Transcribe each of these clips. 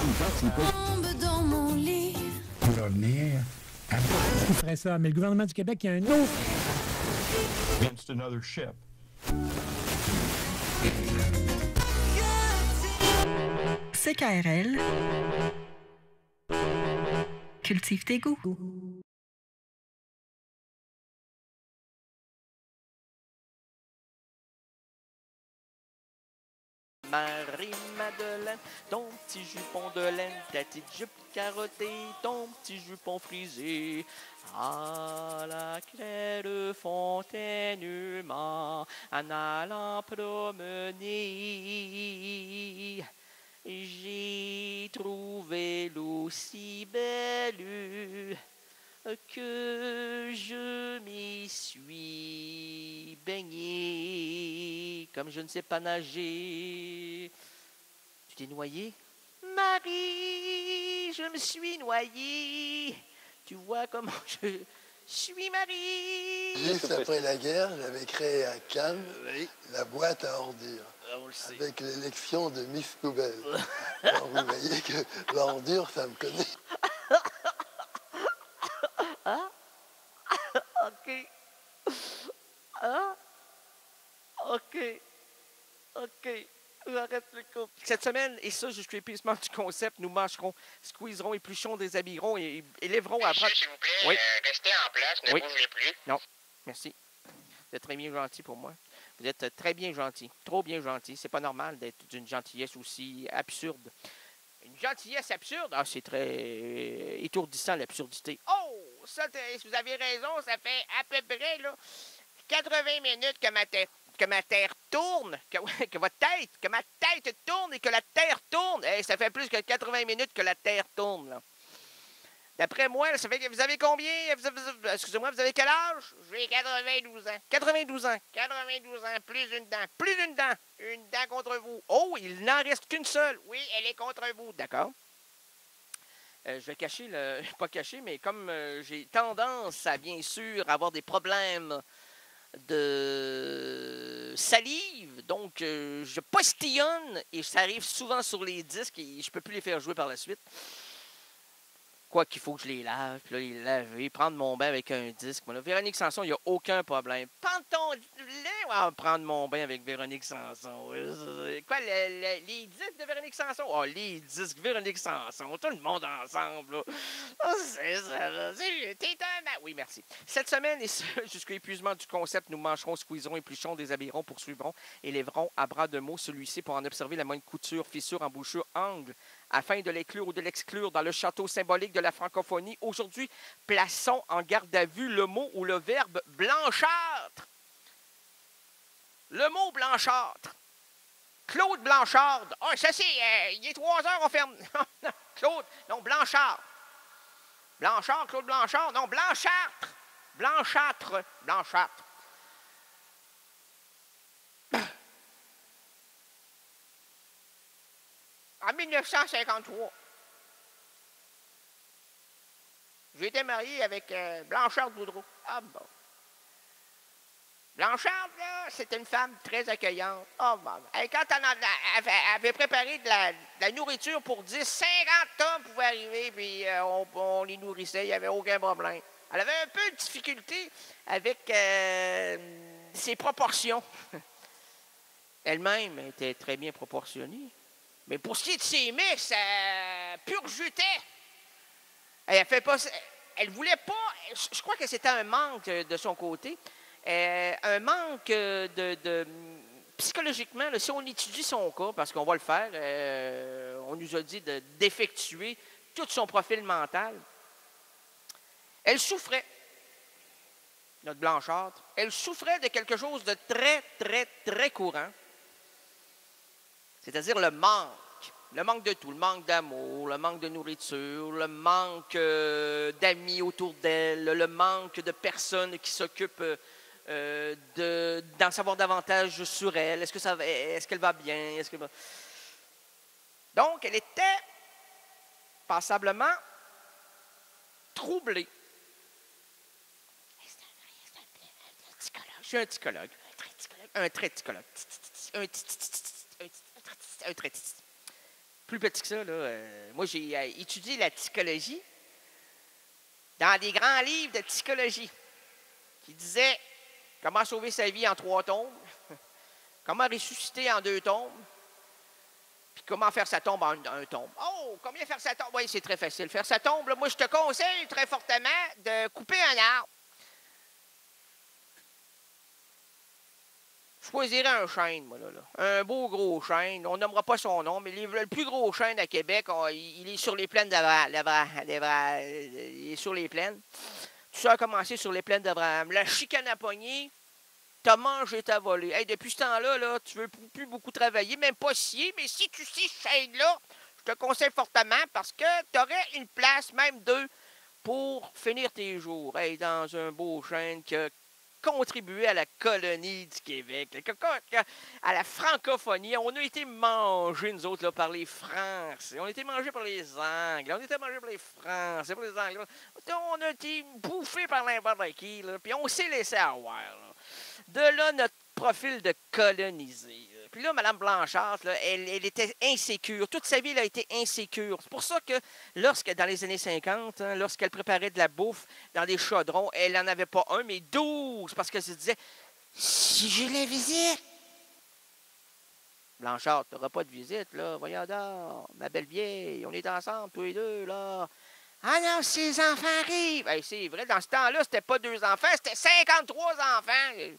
Tombe dans mon lit. On va venir. Qui ferait ça? Mais le gouvernement du Québec, il y a un autre. Against another ship. CKRL. Cultive tes goûts. Marie-Madeleine, ton petit jupon de laine, ta petite jupe carottée, ton petit jupon frisé. À la clé de Fontaine-Humain, en allant promener, j'ai trouvé l'eau si belle que je m'y suis baigné. Comme je ne sais pas nager. Tu t'es noyé? Marie, je me suis noyé. Tu vois comment je suis, Marie. Juste après la guerre, j'avais créé à Cannes la boîte à ordures. On le sait. Avec l'élection de Miss Poubelle. Alors vous voyez que l'ordure, ça me connaît. OK. Ah. OK. J'arrête le coup. Cette semaine, et ça, jusqu'à l'épuisement du concept, nous mâcherons, squeezerons, éplucherons, déshabillerons et élèverons à bras. S'il vous plaît, Oui. restez en place, ne bougez plus. Non, merci. Vous êtes très bien gentil pour moi. Vous êtes très bien gentil. Trop bien gentil. C'est pas normal d'être d'une gentillesse aussi absurde. Une gentillesse absurde? Ah, c'est très étourdissant, l'absurdité. Oh! Ça, vous avez raison, ça fait à peu près, là, 80 minutes que ma terre tourne, que ma tête tourne et que la terre tourne. Hey, ça fait plus que 80 minutes que la terre tourne, là. D'après moi, ça fait que vous avez combien? Excusez-moi, vous avez quel âge? J'ai 92 ans. 92 ans. 92 ans, plus une dent. Plus une dent. Une dent contre vous. Oh, il n'en reste qu'une seule. Oui, elle est contre vous. D'accord. Je vais cacher le... Pas cacher, mais comme j'ai tendance à, bien sûr, avoir des problèmes de salive, donc je postillonne et ça arrive souvent sur les disques et je peux plus les faire jouer par la suite. Quoi qu'il faut que je les lave, puis là, les laver, prendre mon bain avec un disque. Voilà. Véronique Sanson, il n'y a aucun problème. Prends ton lait, prendre mon bain avec Véronique Sanson. Quoi, les disques de Véronique Sanson? Oh, les disques Véronique Sanson, tout le monde ensemble. Oh, c'est ça, là. T'es un... Oui, merci. Cette semaine, et jusqu'à l'épuisement du concept, nous mancherons, squeezerons, éplucherons, déshabillerons, poursuivrons et lèverons à bras de mots celui-ci pour en observer la moindre couture, fissure, embouchure, angle, afin de l'inclure ou de l'exclure dans le château symbolique de la francophonie. Aujourd'hui, plaçons en garde à vue le mot ou le verbe blanchâtre. Le mot blanchâtre. Claude Blanchard. Ah, ça c'est, il est 3 heures, on ferme. Claude, non, Blanchard. Blanchard, Claude Blanchard. Non, Blanchâtre. Blanchâtre. Blanchâtre. En 1953, j'ai été marié avec Blanchard Boudreau. Ah bon. Blanchard, là, c'était une femme très accueillante. Ah bon. Et quand elle avait préparé de la nourriture pour 50 hommes pouvaient arriver, puis on les nourrissait, il n'y avait aucun problème. Elle avait un peu de difficulté avec ses proportions. Elle-même était très bien proportionnée. Mais pour ce qui est de ses mets, ça purjutait. Elle voulait pas... Je crois que c'était un manque de son côté. Un manque psychologiquement, là, si on étudie son cas, parce qu'on va le faire, on nous a dit d'effectuer tout son profil mental. Elle souffrait, notre blanchâtre, elle souffrait de quelque chose de très, très, très courant. C'est-à-dire le manque. Le manque de tout. Le manque d'amour, le manque de nourriture, le manque d'amis autour d'elle, le manque de personnes qui s'occupent d'en savoir davantage sur elle. Est-ce qu'elle va bien? Donc, elle était passablement troublée. Je suis un psychologue. Un très psychologue. Un très plus petit que ça, là. Moi, j'ai étudié la psychologie dans des grands livres de psychologie qui disaient comment sauver sa vie en 3 tombes, comment ressusciter en 2 tombes, puis comment faire sa tombe en un tombe. Oh, combien faire sa tombe? Oui, c'est très facile. Faire sa tombe, là, moi, je te conseille très fortement de couper un arbre. Je choisirais un chêne, moi, là. Un beau gros chêne. On nommera pas son nom, mais le plus gros chêne à Québec, il est sur les plaines d'Abraham. Il est sur les plaines. Tout ça a commencé sur les plaines d'Abraham. La chicane à poignée, t'as mangé ta volée. Hey, depuis ce temps-là, là, tu veux plus beaucoup travailler, même pas scier, mais si tu scies ce chêne-là, je te conseille fortement parce que tu aurais une place, même 2, pour finir tes jours. Hey, dans un beau chêne qui a contribué à la colonie du Québec, à la francophonie. On a été mangés, nous autres, là, par les Français. On a été mangés par les Anglais. On a été mangés par les Français, par les Anglais. On a été bouffés par n'importe qui, là, puis on s'est laissé avoir. Là. De là, notre profil de colonisé. Puis là, Mme Blanchard, là, elle était insécure. Toute sa vie, elle a été insécure. C'est pour ça que dans les années 50, hein, lorsqu'elle préparait de la bouffe dans des chaudrons, elle n'en avait pas un, mais 12, parce qu'elle se disait, si j'ai la visite. Blanchard, tu n'auras pas de visite, là. Voyons donc, ma belle vieille, on est ensemble, tous les deux, là. Ah non, ces enfants arrivent. Hey, c'est vrai, dans ce temps-là, c'était pas 2 enfants, c'était 53 enfants.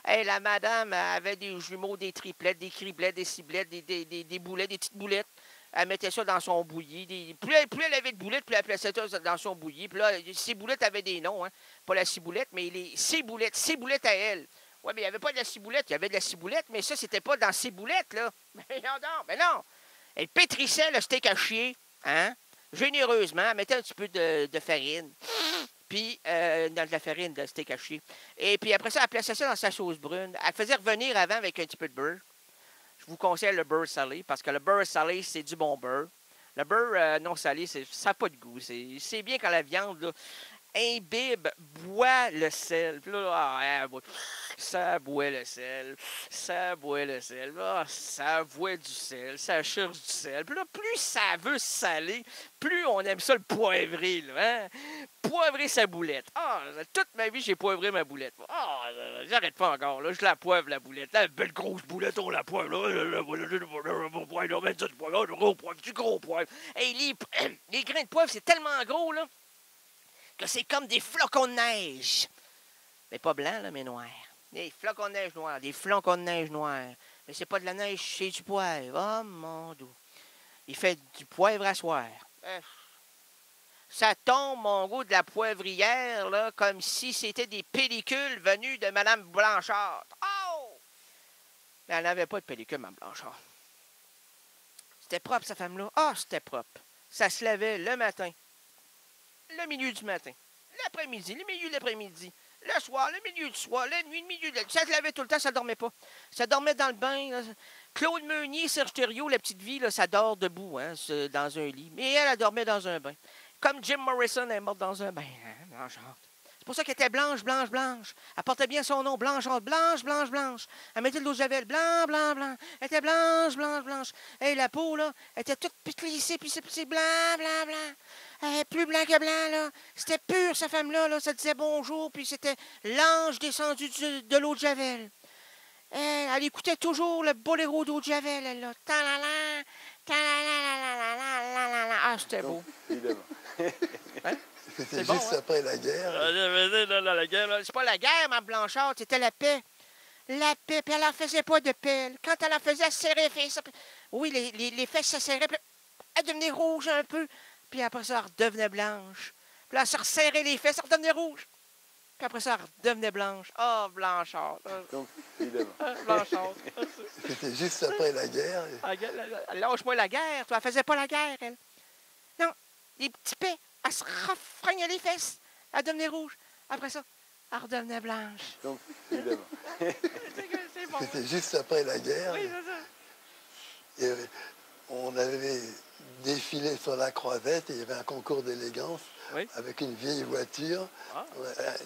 Hey, la madame avait des jumeaux, des triplettes, des criblettes, des ciblettes, des boulettes, des petites boulettes. Elle mettait ça dans son bouilli. Plus elle avait de boulettes, plus elle plaçait ça dans son bouilli. Puis là, ces boulettes avaient des noms, hein. Pas la ciboulette, mais ses boulettes à elle. Oui, mais il n'y avait pas de la ciboulette. Il y avait de la ciboulette, mais ça, c'était pas dans ses boulettes, là. Mais non. Elle pétrissait le steak à chier, hein, généreusement. Elle mettait un petit peu de farine. Puis, dans de la farine de steak haché. Et puis après ça, elle plaçait ça dans sa sauce brune. Elle faisait revenir avant avec un petit peu de beurre. Je vous conseille le beurre salé, parce que le beurre salé, c'est du bon beurre. Le beurre non salé, ça n'a pas de goût. C'est bien quand la viande là, imbibe, boit le sel. Puis là, ça boit le sel. Ça boit le sel. Ah, ça boit du sel. Ça cherche du sel. Puis là, plus ça veut saler, plus on aime ça le poivrer. Là, hein? Poivrer sa boulette. Ah, toute ma vie, j'ai poivré ma boulette. Ah, j'arrête pas encore. Là, je la poivre, la boulette. La belle grosse boulette, on la poivre. Du gros poivre. Hey, les grains de poivre, c'est tellement gros, là, que c'est comme des flocons de neige. Mais pas blanc, là, mais noir. Des flocons de neige noirs. Des flocons de neige noirs. Mais c'est pas de la neige, c'est du poivre. Oh, mon Dieu. Il fait du poivre à soir. Ça tombe, mon goût, de la poivrière, là, comme si c'était des pellicules venues de Mme Blanchard. Oh! Mais elle n'avait pas de pellicule, Mme Blanchard. C'était propre, sa femme-là. Ah, c'était propre. Ça se lavait le matin, le milieu du matin, l'après-midi, le milieu de l'après-midi, le soir, le milieu du soir, la nuit, le milieu de la nuit. Ça se lavait tout le temps, ça ne dormait pas. Ça dormait dans le bain. Là. Claude Meunier, Serge Thériault, la petite vie, là, ça dort debout, hein, dans un lit. Mais elle dormait dans un bain. Comme Jim Morrison est morte dans un bain. Hein, Blanchard. C'est pour ça qu'elle était blanche, blanche, blanche. Elle portait bien son nom, Blanchard, blanche, blanche, blanche. Elle mettait de l'eau de javel, blanc, blanc, blanc. Elle était blanche, blanche, blanche. Et la peau, là, elle était toute plissée, puis c'est blanc, blanc, blanc. Plus blanc que blanc, là. C'était pur, sa femme-là, là. Ça disait bonjour, puis c'était l'ange descendu de l'eau de javel. Elle écoutait toujours le boléro d'eau de javel, elle, là. Ta-la-la, ta-la-la-la-la-la-la-la-la. Ah, c'était beau. Hein? C'était bon, juste hein? après la guerre. La guerre, c'est pas la guerre, Mme Blanchard, c'était la paix. La paix, puis elle en faisait pas de paix. Quand elle en faisait, elle serrait les fesses. Oui, les fesses se serraient, puis elle devenait rouge un peu. Puis après ça, elle redevenait blanche. Puis là, elle se resserrait les fesses, elle redevenait rouge. Puis après ça, elle redevenait blanche. Ah, oh, Blanchard. Donc, évidemment. Blanchard. C'était juste après la guerre. Lâche-moi la guerre. Toi, elle faisait pas la guerre, elle. Non, les petits pets. Elle se refragnait les fesses. Elle devenait rouge. Après ça, elle redevenait blanche. Donc, évidemment. C'est bon. C'était juste après la guerre. Oui, c'est ça. Et on avait défilé sur la Croisette et il y avait un concours d'élégance avec une vieille voiture,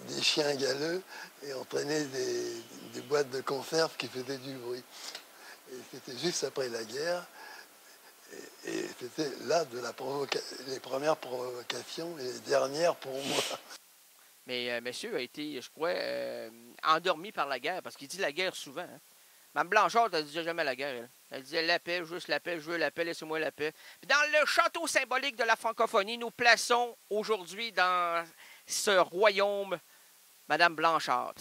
des chiens galeux et on traînait des boîtes de conserve qui faisaient du bruit. Et c'était juste après la guerre. Et c'était là les premières provocations et les dernières pour moi. Mais monsieur a été, je crois, endormi par la guerre, parce qu'il dit la guerre souvent. Hein. Mme Blanchard, elle ne disait jamais la guerre, elle. Elle disait la paix, juste la paix, je veux la paix, laissez-moi la paix. Puis dans le château symbolique de la francophonie, nous plaçons aujourd'hui dans ce royaume Mme Blanchard.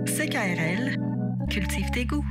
CKRL, cultive tes goûts.